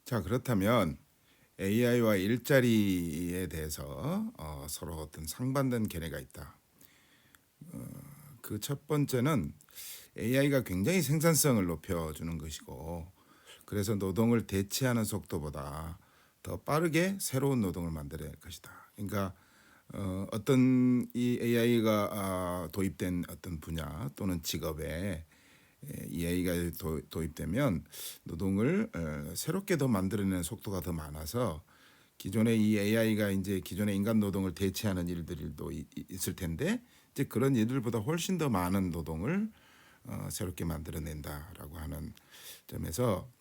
자, 그렇다면 AI와 일자리에 대해서 서로 어떤 상반된 견해가 있다. 그 첫 번째는 AI가 굉장히 생산성을 높여주는 것이고, 그래서 노동을 대체하는 속도보다 더 빠르게 새로운 노동을 만들어낼 것이다. 그러니까 어떤 이 AI가 도입된 어떤 분야 또는 직업에 이 AI가 도입되면 노동을 새롭게 더 만들어내는 속도가 더 많아서 기존의 이 AI가 이제 기존의 인간 노동을 대체하는 일들도 있을 텐데 이제 그런 일들보다 훨씬 더 많은 노동을 새롭게 만들어낸다라고 하는 점에서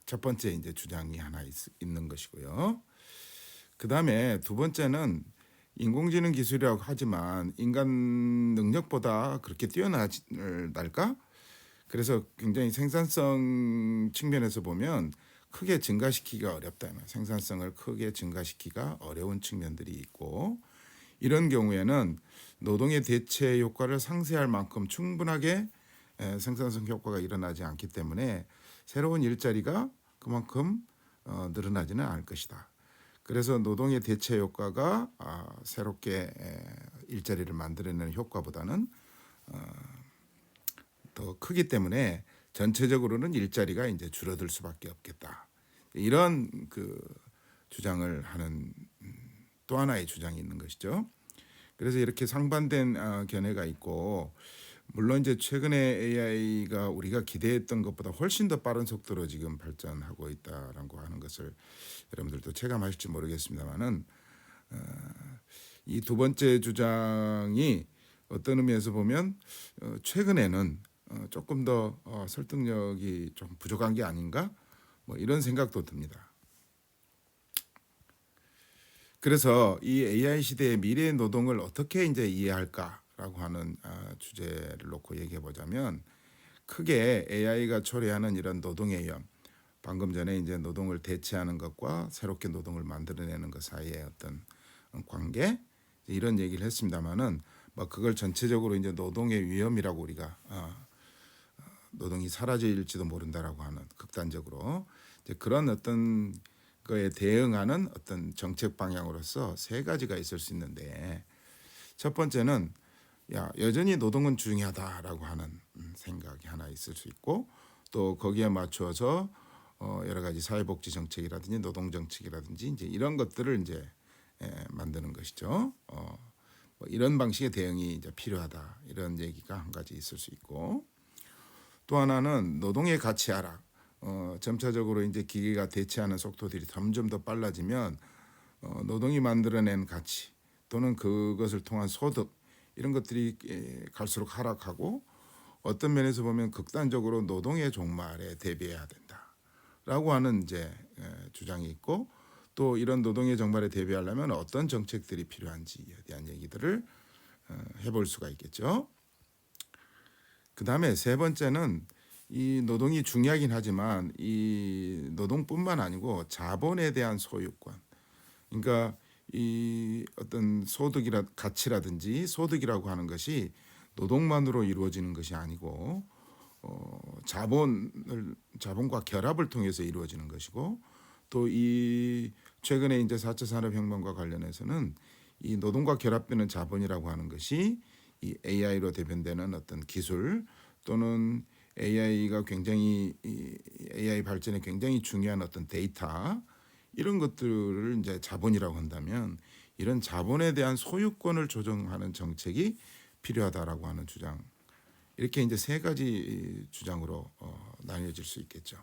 첫 번째 이제 주장이 하나 있는 것이고요. 그 다음에 두 번째는 인공지능 기술이라고 하지만 인간 능력보다 그렇게 뛰어날까? 그래서 굉장히 생산성 측면에서 보면 크게 증가시키기가 어렵다. 생산성을 크게 증가시키기가 어려운 측면들이 있고, 이런 경우에는 노동의 대체 효과를 상쇄할 만큼 충분하게 생산성 효과가 일어나지 않기 때문에 새로운 일자리가 그만큼 늘어나지는 않을 것이다. 그래서 노동의 대체 효과가 새롭게 일자리를 만들어내는 효과보다는 더 크기 때문에 전체적으로는 일자리가 이제 줄어들 수밖에 없겠다. 이런 그 주장을 하는 또 하나의 주장이 있는 것이죠. 그래서 이렇게 상반된 견해가 있고, 물론 이제 최근에 AI가 우리가 기대했던 것보다 훨씬 더 빠른 속도로 지금 발전하고 있다라고 하는 것을 여러분들도 체감하실지 모르겠습니다만은 이 두 번째 주장이 어떤 의미에서 보면 최근에는 조금 더 설득력이 좀 부족한 게 아닌가, 뭐 이런 생각도 듭니다. 그래서 이 AI 시대의 미래의 노동을 어떻게 이제 이해할까라고 하는 주제를 놓고 얘기해 보자면, 크게 AI가 초래하는 이런 노동의 위험, 방금 전에 이제 노동을 대체하는 것과 새롭게 노동을 만들어내는 것 사이의 어떤 관계, 이런 얘기를 했습니다만은 뭐 그걸 전체적으로 이제 노동의 위험이라고 우리가 노동이 사라질지도 모른다라고 하는 극단적으로 이제 그런 어떤 거에 대응하는 어떤 정책 방향으로서 세 가지가 있을 수 있는데, 첫 번째는 여전히 노동은 중요하다라고 하는 생각이 하나 있을 수 있고, 또 거기에 맞춰서 여러 가지 사회복지 정책이라든지 노동 정책이라든지 이제 이런 것들을 이제 만드는 것이죠. 뭐 이런 방식의 대응이 이제 필요하다, 이런 얘기가 한 가지 있을 수 있고, 또 하나는 노동의 가치 하락. 점차적으로 이제 기계가 대체하는 속도들이 점점 더 빨라지면 노동이 만들어낸 가치 또는 그것을 통한 소득, 이런 것들이 갈수록 하락하고, 어떤 면에서 보면 극단적으로 노동의 종말에 대비해야 된다라고 하는 이제 주장이 있고, 또 이런 노동의 종말에 대비하려면 어떤 정책들이 필요한지에 대한 얘기들을 해볼 수가 있겠죠. 그 다음에 세 번째는 이 노동이 중요하긴 하지만 이 노동뿐만 아니고 자본에 대한 소유권, 그러니까 이 어떤 가치라든지 소득이라고 하는 것이 노동만으로 이루어지는 것이 아니고 자본과 결합을 통해서 이루어지는 것이고, 또 이 최근에 이제 4차 산업혁명과 관련해서는 이 노동과 결합되는 자본이라고 하는 것이 이 AI로 대변되는 어떤 기술 또는 AI 발전에 굉장히 중요한 어떤 데이터, 이런 것들을 이제 자본이라고 한다면 이런 자본에 대한 소유권을 조정하는 정책이 필요하다라고 하는 주장, 이렇게 이제 세 가지 주장으로 나뉘어질 수 있겠죠.